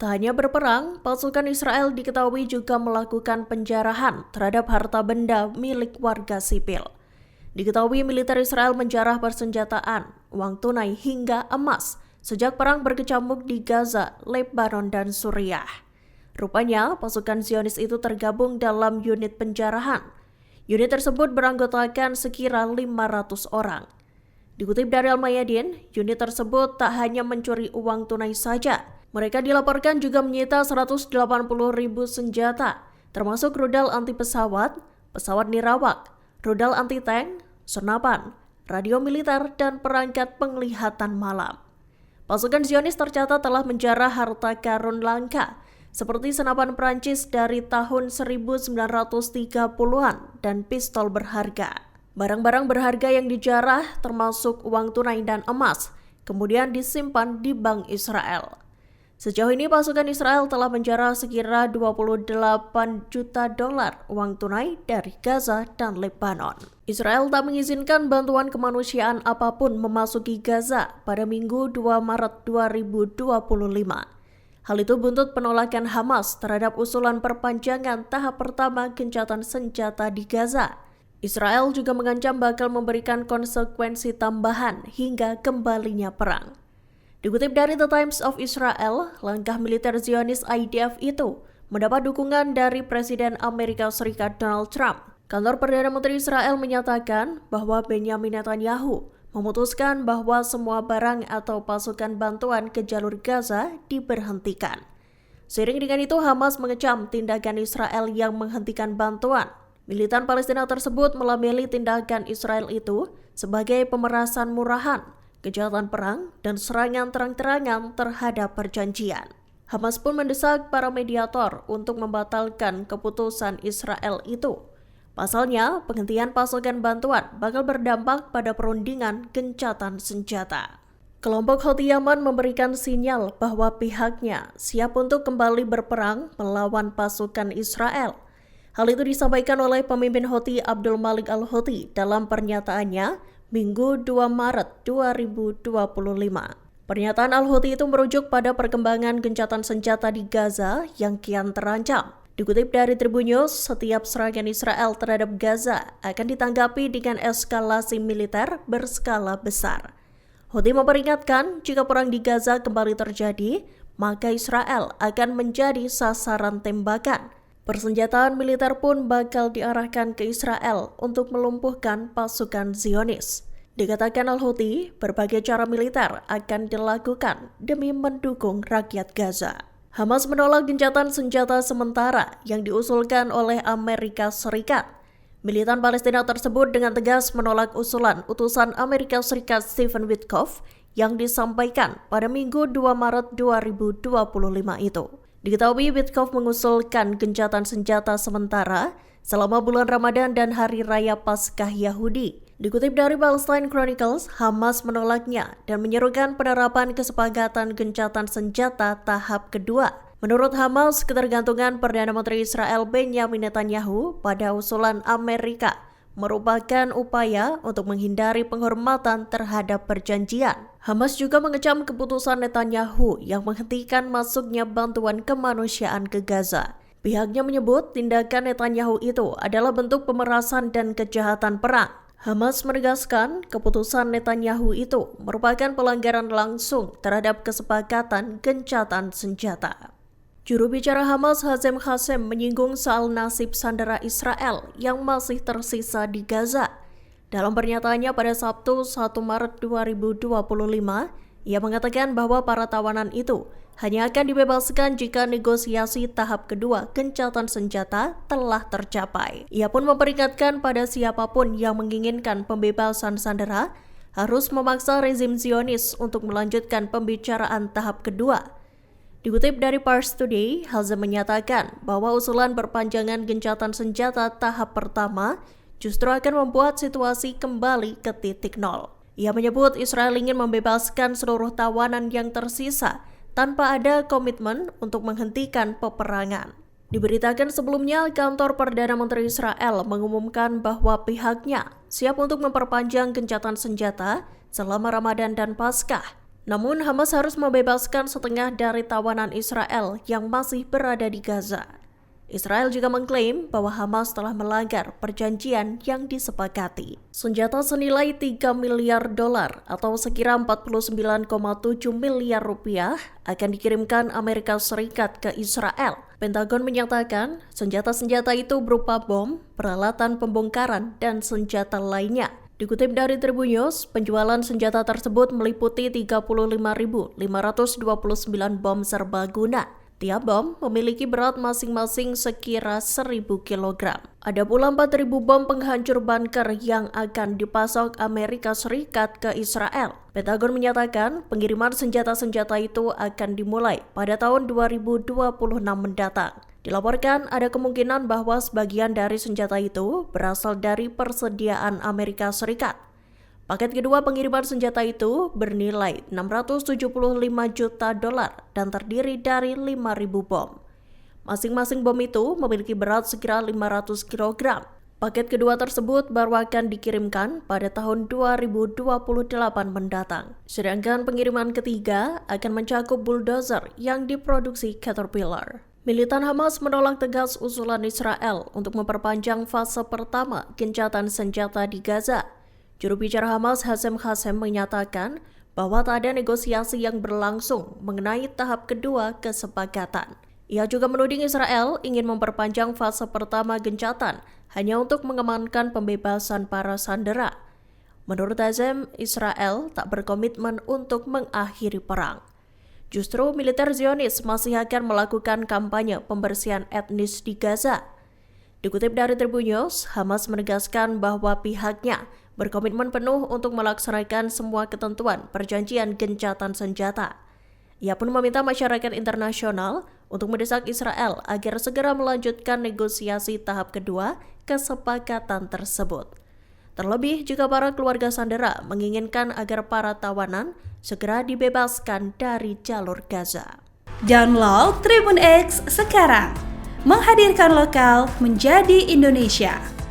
Tak hanya berperang, pasukan Israel diketahui juga melakukan penjarahan terhadap harta benda milik warga sipil. Diketahui militer Israel menjarah persenjataan, uang tunai hingga emas sejak perang berkecamuk di Gaza, Lebanon, dan Suriah. Rupanya, pasukan Zionis itu tergabung dalam unit penjarahan. Unit tersebut beranggotakan sekira 500 orang. Dikutip dari Al-Mayadin, unit tersebut tak hanya mencuri uang tunai saja. Mereka dilaporkan juga menyita 180.000 senjata, termasuk rudal anti pesawat, pesawat nirawak, rudal anti tank, senapan, radio militer, dan perangkat penglihatan malam. Pasukan Zionis tercatat telah menjarah harta karun langka, seperti senapan Prancis dari tahun 1930-an dan pistol berharga. Barang-barang berharga yang dijarah termasuk uang tunai dan emas, kemudian disimpan di Bank Israel. Sejauh ini pasukan Israel telah menjarah sekira 28 juta dolar uang tunai dari Gaza dan Lebanon. Israel tak mengizinkan bantuan kemanusiaan apapun memasuki Gaza pada Minggu 2 Maret 2025. Hal itu buntut penolakan Hamas terhadap usulan perpanjangan tahap pertama gencatan senjata di Gaza. Israel juga mengancam bakal memberikan konsekuensi tambahan hingga kembalinya perang. Dikutip dari The Times of Israel, langkah militer Zionis IDF itu mendapat dukungan dari Presiden Amerika Serikat Donald Trump. Kantor Perdana Menteri Israel menyatakan bahwa Benjamin Netanyahu memutuskan bahwa semua barang atau pasukan bantuan ke jalur Gaza diberhentikan. Seiring dengan itu, Hamas mengecam tindakan Israel yang menghentikan bantuan. Militan Palestina tersebut melabeli tindakan Israel itu sebagai pemerasan murahan, kejahatan perang, dan serangan terang-terangan terhadap perjanjian. Hamas pun mendesak para mediator untuk membatalkan keputusan Israel itu. Pasalnya, penghentian pasokan bantuan bakal berdampak pada perundingan gencatan senjata. Kelompok Houthi Yaman memberikan sinyal bahwa pihaknya siap untuk kembali berperang melawan pasukan Israel. Hal itu disampaikan oleh pemimpin Houthi Abdul Malik al-Houthi dalam pernyataannya Minggu 2 Maret 2025. Pernyataan al-Houthi itu merujuk pada perkembangan gencatan senjata di Gaza yang kian terancam. Dikutip dari Tribun News, setiap serangan Israel terhadap Gaza akan ditanggapi dengan eskalasi militer berskala besar. Houthi memperingatkan jika perang di Gaza kembali terjadi, maka Israel akan menjadi sasaran tembakan. Persenjataan militer pun bakal diarahkan ke Israel untuk melumpuhkan pasukan Zionis. Dikatakan al-Houthi, berbagai cara militer akan dilakukan demi mendukung rakyat Gaza. Hamas menolak gencatan senjata sementara yang diusulkan oleh Amerika Serikat. Militan Palestina tersebut dengan tegas menolak usulan utusan Amerika Serikat Stephen Witkoff yang disampaikan pada Minggu 2 Maret 2025 itu. Diketahui Witkoff mengusulkan gencatan senjata sementara selama bulan Ramadan dan Hari Raya Paskah Yahudi. Dikutip dari Palestine Chronicles, Hamas menolaknya dan menyerukan penerapan kesepakatan gencatan senjata tahap kedua. Menurut Hamas, ketergantungan Perdana Menteri Israel Benjamin Netanyahu pada usulan Amerika merupakan upaya untuk menghindari penghormatan terhadap perjanjian. Hamas juga mengecam keputusan Netanyahu yang menghentikan masuknya bantuan kemanusiaan ke Gaza. Pihaknya menyebut tindakan Netanyahu itu adalah bentuk pemerasan dan kejahatan perang. Hamas menegaskan keputusan Netanyahu itu merupakan pelanggaran langsung terhadap kesepakatan gencatan senjata. Juru bicara Hamas Hazem Qassem menyinggung soal nasib sandera Israel yang masih tersisa di Gaza. Dalam pernyataannya pada Sabtu 1 Maret 2025, ia mengatakan bahwa para tawanan itu hanya akan dibebaskan jika negosiasi tahap kedua gencatan senjata telah tercapai. Ia pun memperingatkan pada siapapun yang menginginkan pembebasan sandera harus memaksa rezim Zionis untuk melanjutkan pembicaraan tahap kedua. Dikutip dari Pars Today, Hazem menyatakan bahwa usulan perpanjangan gencatan senjata tahap pertama justru akan membuat situasi kembali ke titik nol. Ia menyebut Israel ingin membebaskan seluruh tawanan yang tersisa tanpa ada komitmen untuk menghentikan peperangan. Diberitakan sebelumnya, kantor Perdana Menteri Israel mengumumkan bahwa pihaknya siap untuk memperpanjang gencatan senjata selama Ramadan dan Paskah. Namun Hamas harus membebaskan setengah dari tawanan Israel yang masih berada di Gaza. Israel juga mengklaim bahwa Hamas telah melanggar perjanjian yang disepakati. Senjata senilai 3 miliar dolar atau sekira 49,7 miliar rupiah akan dikirimkan Amerika Serikat ke Israel. Pentagon menyatakan senjata-senjata itu berupa bom, peralatan pembongkaran, dan senjata lainnya. Dikutip dari Tribun News, penjualan senjata tersebut meliputi 35.529 bom serbaguna. Tiap bom memiliki berat masing-masing sekira 1.000 kg. Ada pula 4.000 bom penghancur bunker yang akan dipasok Amerika Serikat ke Israel. Pentagon menyatakan pengiriman senjata-senjata itu akan dimulai pada tahun 2026 mendatang. Dilaporkan ada kemungkinan bahwa sebagian dari senjata itu berasal dari persediaan Amerika Serikat. Paket kedua pengiriman senjata itu bernilai 675 juta dolar dan terdiri dari 5.000 bom. Masing-masing bom itu memiliki berat sekira 500 kg. Paket kedua tersebut baru akan dikirimkan pada tahun 2028 mendatang. Sedangkan pengiriman ketiga akan mencakup bulldozer yang diproduksi Caterpillar. Militan Hamas menolak tegas usulan Israel untuk memperpanjang fase pertama gencatan senjata di Gaza. Juru bicara Hamas Hazem Qassem menyatakan bahwa tak ada negosiasi yang berlangsung mengenai tahap kedua kesepakatan. Ia juga menuding Israel ingin memperpanjang fase pertama gencatan hanya untuk mengamankan pembebasan para sandera. Menurut Hazem, Israel tak berkomitmen untuk mengakhiri perang. Justru militer Zionis masih akan melakukan kampanye pembersihan etnis di Gaza. Dikutip dari Tribun News, Hamas menegaskan bahwa pihaknya berkomitmen penuh untuk melaksanakan semua ketentuan perjanjian gencatan senjata. Ia pun meminta masyarakat internasional untuk mendesak Israel agar segera melanjutkan negosiasi tahap kedua kesepakatan tersebut. Terlebih jika para keluarga sandera menginginkan agar para tawanan segera dibebaskan dari jalur Gaza. Download Tribun X sekarang, menghadirkan lokal menjadi Indonesia.